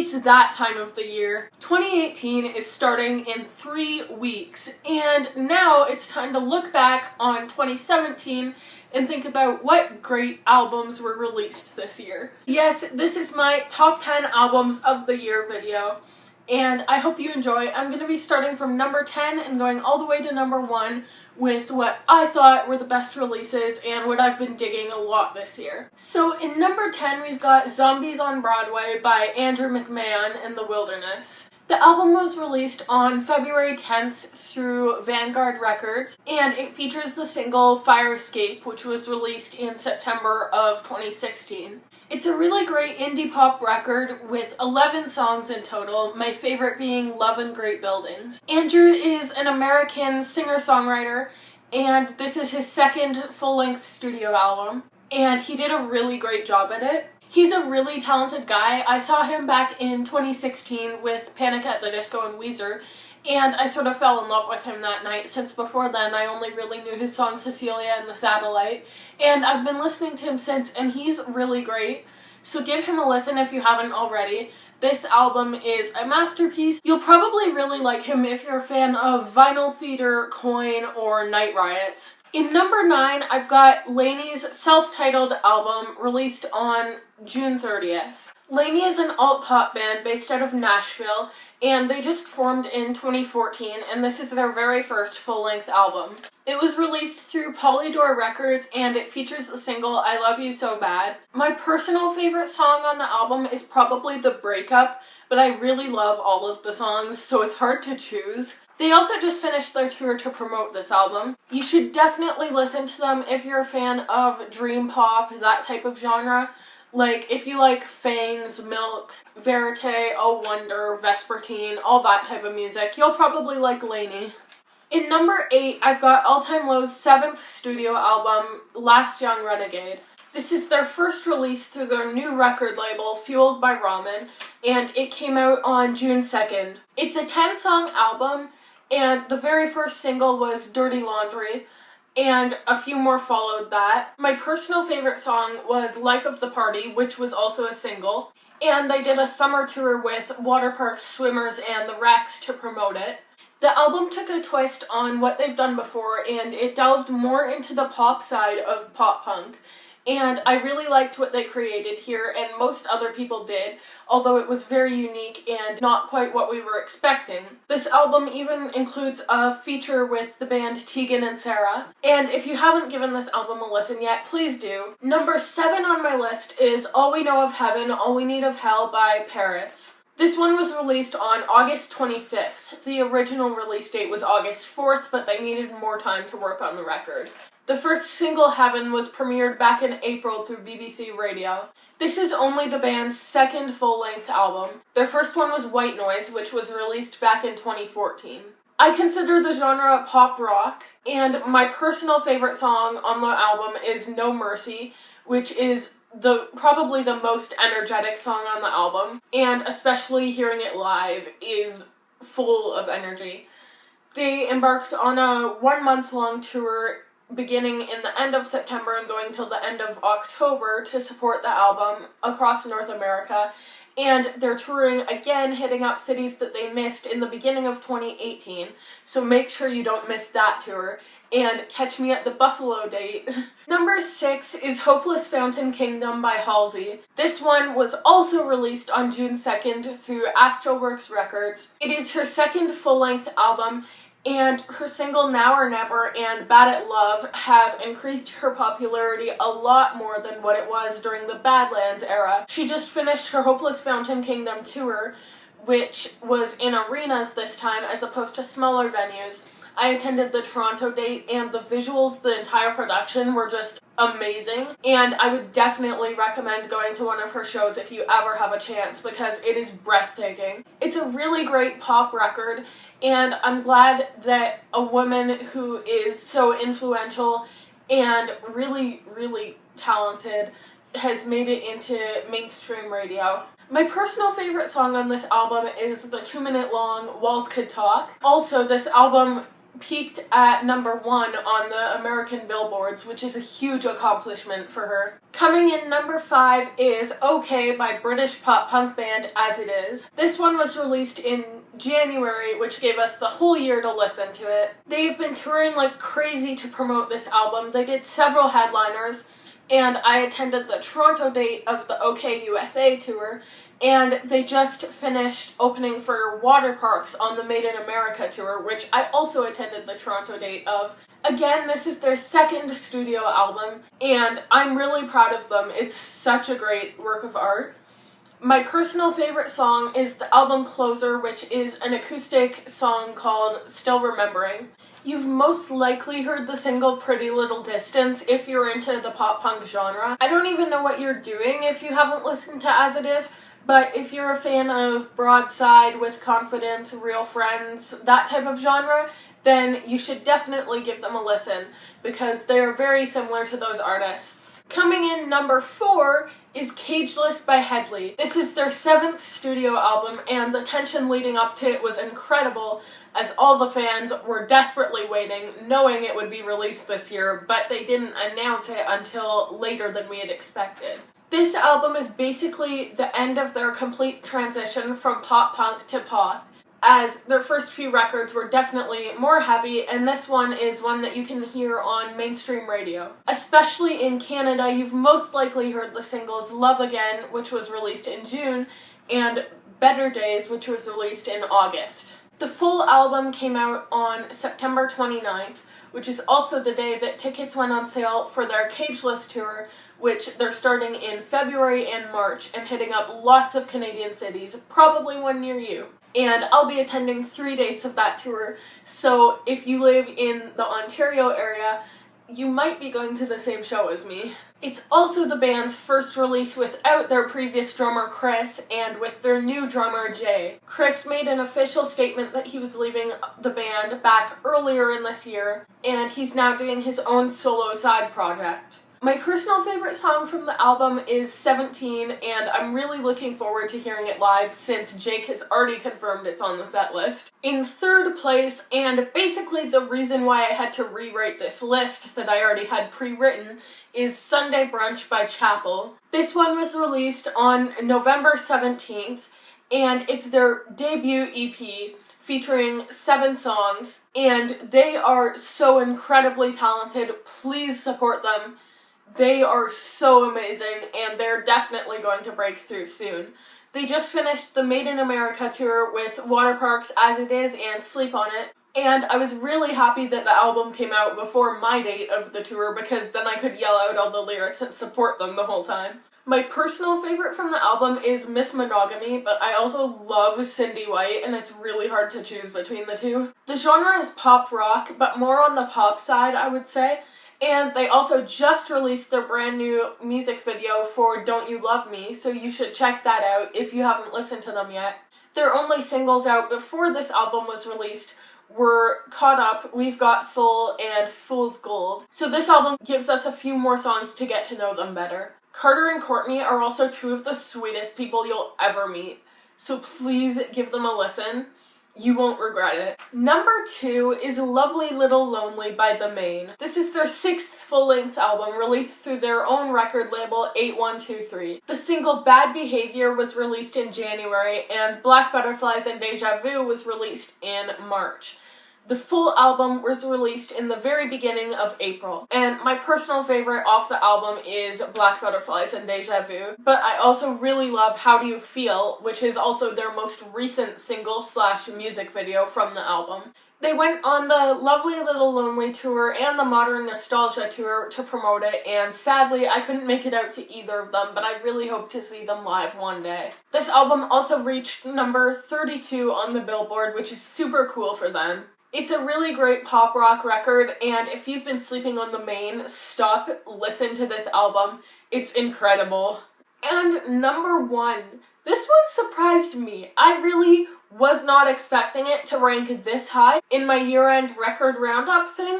It's that time of the year. 2018 is starting in 3 weeks, and now it's time to look back on 2017 and think about what great albums were released this year. Yes, this is my top 10 albums of the year video, and I hope you enjoy. I'm going to be starting from number 10 and going all the way to number 1 with what I thought were the best releases and what I've been digging a lot this year. So in number 10 we've got Zombies on Broadway by Andrew McMahon and The Wilderness. The album was released on February 10th through Vanguard Records, and it features the single Fire Escape, which was released in September of 2016. It's a really great indie pop record with 11 songs in total, my favorite being Love in Great Buildings. Andrew is an American singer-songwriter, and this is his second full-length studio album, and he did a really great job at it. He's a really talented guy. I saw him back in 2016 with Panic at the Disco and Weezer, and I sort of fell in love with him that night, since before then I only really knew his song Cecilia and the Satellite, and I've been listening to him since, and he's really great, so give him a listen if you haven't already. This album is a masterpiece. You'll probably really like him if you're a fan of Vinyl Theater, Coin, or Night Riots. In number 9, I've got LANY's self-titled album, released on June 30th. LANY is an alt-pop band based out of Nashville, and they just formed in 2014, and this is their very first full-length album. It was released through Polydor Records, and it features the single I Love You So Bad. My personal favorite song on the album is probably The Breakup, but I really love all of the songs, so it's hard to choose. They also just finished their tour to promote this album. You should definitely listen to them if you're a fan of dream pop, that type of genre. Like, if you like Fangs, Milk, Verite, Oh Wonder, Vespertine, all that type of music, you'll probably like LANY. In number 8, I've got All Time Low's 7th studio album, Last Young Renegade. This is their first release through their new record label, Fueled by Ramen, and it came out on June 2nd. It's a 10-song album, and the very first single was Dirty Laundry, and a few more followed that. My personal favorite song was Life of the Party, which was also a single, and they did a summer tour with Waterparks, Swimmers, and the Rex to promote it. The album took a twist on what they've done before, and it delved more into the pop side of pop punk. And I really liked what they created here, and most other people did, although it was very unique and not quite what we were expecting. This album even includes a feature with the band Tegan and Sara, and if you haven't given this album a listen yet, please do. Number 7 on my list is All We Know of Heaven, All We Need of Hell by Paris. This one was released on August 25th. The original release date was August 4th, but they needed more time to work on the record. The first single, Heaven, was premiered back in April through BBC Radio. This is only the band's second full-length album. Their first one was White Noise, which was released back in 2014. I consider the genre pop rock, and my personal favorite song on the album is No Mercy, which is probably the most energetic song on the album, and especially hearing it live is full of energy. They embarked on a 1-month-long tour beginning in the end of September and going till the end of October to support the album across North America, and they're touring again, hitting up cities that they missed in the beginning of 2018, so make sure you don't miss that tour, and catch me at the Buffalo date. Number 6 is Hopeless Fountain Kingdom by Halsey. This one was also released on June 2nd through Astroworks Records. It is her second full-length album, and her single Now or Never and Bad at Love have increased her popularity a lot more than what it was during the Badlands era. She just finished her Hopeless Fountain Kingdom tour, which was in arenas this time as opposed to smaller venues. I attended the Toronto date, and the visuals, the entire production, were just amazing, and I would definitely recommend going to one of her shows if you ever have a chance, because it is breathtaking. It's a really great pop record, and I'm glad that a woman who is so influential and really, really talented has made it into mainstream radio. My personal favorite song on this album is the 2-minute long Walls Could Talk. Also, this album peaked at number 1 on the American billboards, which is a huge accomplishment for her. Coming in number 5 is OK by British pop punk band As It Is. This one was released in January, which gave us the whole year to listen to it. They've been touring like crazy to promote this album. They did several headliners, and I attended the Toronto date of the OK USA tour, and they just finished opening for Waterparks on the Made in America tour, which I also attended the Toronto date of. Again, this is their second studio album, and I'm really proud of them. It's such a great work of art. My personal favorite song is the album closer, which is an acoustic song called Still Remembering. You've most likely heard the single Pretty Little Distance if you're into the pop punk genre. I don't even know what you're doing if you haven't listened to As It Is, but if you're a fan of Broadside, With Confidence, Real Friends, that type of genre, then you should definitely give them a listen, because they are very similar to those artists. Coming in number 4 is Cageless by Hedley. This is their 7th studio album, and the tension leading up to it was incredible, as all the fans were desperately waiting, knowing it would be released this year, but they didn't announce it until later than we had expected. This album is basically the end of their complete transition from pop punk to pop, as their first few records were definitely more heavy, and this one is one that you can hear on mainstream radio. Especially in Canada, you've most likely heard the singles Love Again, which was released in June, and Better Days, which was released in August. The full album came out on September 29th, which is also the day that tickets went on sale for their Cageless tour, which they're starting in February and March and hitting up lots of Canadian cities, probably one near you. And I'll be attending 3 dates of that tour, so if you live in the Ontario area, you might be going to the same show as me. It's also the band's first release without their previous drummer Chris and with their new drummer Jay. Chris made an official statement that he was leaving the band back earlier in this year, and he's now doing his own solo side project. My personal favorite song from the album is 17, and I'm really looking forward to hearing it live since Jake has already confirmed it's on the set list. In 3rd place, and basically the reason why I had to rewrite this list that I already had pre-written, is Sunday Brunch by Chapel. This one was released on November 17th, and it's their debut EP featuring 7 songs, and they are so incredibly talented. Please support them. They are so amazing, and they're definitely going to break through soon. They just finished the Made in America tour with Waterparks, As It Is, and Sleep on It, and I was really happy that the album came out before my date of the tour, because then I could yell out all the lyrics and support them the whole time. My personal favorite from the album is Miss Monogamy, but I also love Cindy White, and it's really hard to choose between the two. The genre is pop rock, but more on the pop side, I would say. And they also just released their brand new music video for Don't You Love Me, so you should check that out if you haven't listened to them yet. Their only singles out before this album was released were Caught Up, We've Got Soul, and Fool's Gold. So this album gives us a few more songs to get to know them better. Carter and Courtney are also 2 of the sweetest people you'll ever meet, so please give them a listen. You won't regret it. Number 2 is Lovely Little Lonely by The Maine. This is their 6th full-length album, released through their own record label, 8123. The single Bad Behavior was released in January, and Black Butterflies and Deja Vu was released in March. The full album was released in the very beginning of April, and my personal favorite off the album is Black Butterflies and Deja Vu, but I also really love How Do You Feel, which is also their most recent single/music video from the album. They went on the Lovely Little Lonely tour and the Modern Nostalgia tour to promote it, and sadly I couldn't make it out to either of them, but I really hope to see them live one day. This album also reached number 32 on the Billboard, which is super cool for them. It's a really great pop rock record, and if you've been sleeping on The Maine, stop, listen to this album. It's incredible. And number 1. This one surprised me. I really was not expecting it to rank this high in my year-end record roundup thing,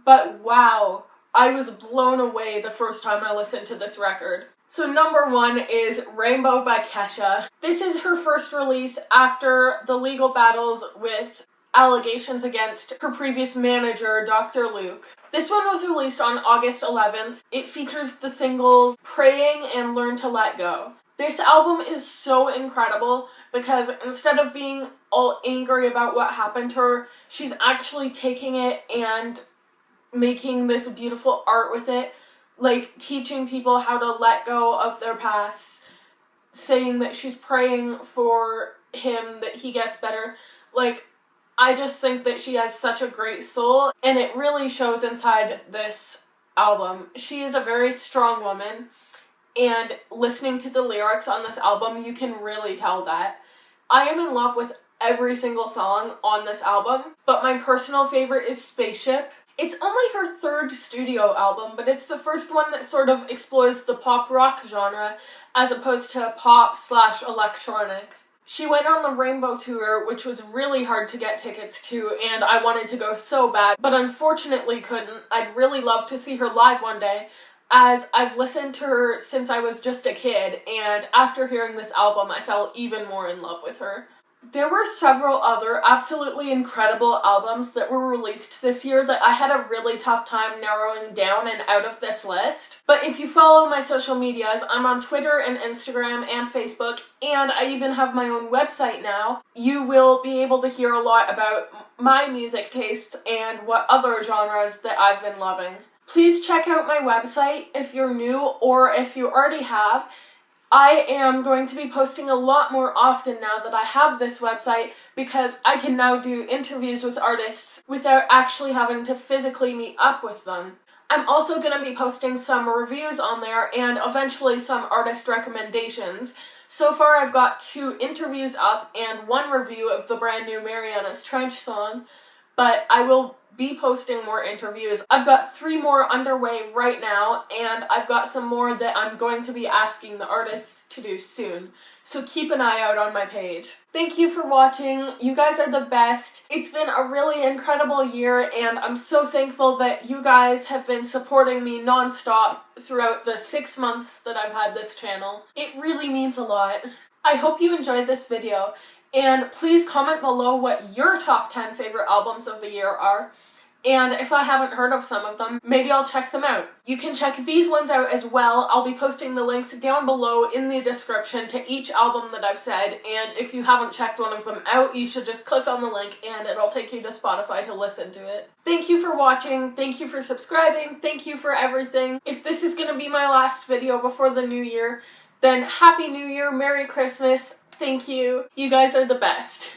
but wow, I was blown away the first time I listened to this record. So number 1 is Rainbow by Kesha. This is her first release after the legal battles with allegations against her previous manager, Dr. Luke. This one was released on August 11th. It features the singles Praying and Learn to Let Go. This album is so incredible because instead of being all angry about what happened to her, she's actually taking it and making this beautiful art with it, like teaching people how to let go of their past, saying that she's praying for him that he gets better. Like, I just think that she has such a great soul, and it really shows inside this album. She is a very strong woman, and listening to the lyrics on this album, you can really tell that. I am in love with every single song on this album, but my personal favorite is Spaceship. It's only her third studio album, but it's the first one that sort of explores the pop rock genre as opposed to pop/electronic. She went on the Rainbow Tour, which was really hard to get tickets to, and I wanted to go so bad, but unfortunately couldn't. I'd really love to see her live one day, as I've listened to her since I was just a kid, and after hearing this album, I fell even more in love with her. There were several other absolutely incredible albums that were released this year that I had a really tough time narrowing down and out of this list. But if you follow my social medias, I'm on Twitter and Instagram and Facebook, and I even have my own website now. You will be able to hear a lot about my music tastes and what other genres that I've been loving. Please check out my website if you're new or if you already have. I am going to be posting a lot more often now that I have this website because I can now do interviews with artists without actually having to physically meet up with them. I'm also going to be posting some reviews on there and eventually some artist recommendations. So far I've got 2 interviews up and 1 review of the brand new Mariana's Trench song, but I will be posting more interviews. I've got 3 more underway right now, and I've got some more that I'm going to be asking the artists to do soon. So keep an eye out on my page. Thank you for watching. You guys are the best. It's been a really incredible year, and I'm so thankful that you guys have been supporting me non-stop throughout the 6 months that I've had this channel. It really means a lot. I hope you enjoyed this video. And please comment below what your top 10 favorite albums of the year are. And if I haven't heard of some of them, maybe I'll check them out. You can check these ones out as well. I'll be posting the links down below in the description to each album that I've said. And if you haven't checked one of them out, you should just click on the link and it'll take you to Spotify to listen to it. Thank you for watching. Thank you for subscribing. Thank you for everything. If this is going to be my last video before the new year, then Happy New Year, Merry Christmas. Thank you. You guys are the best.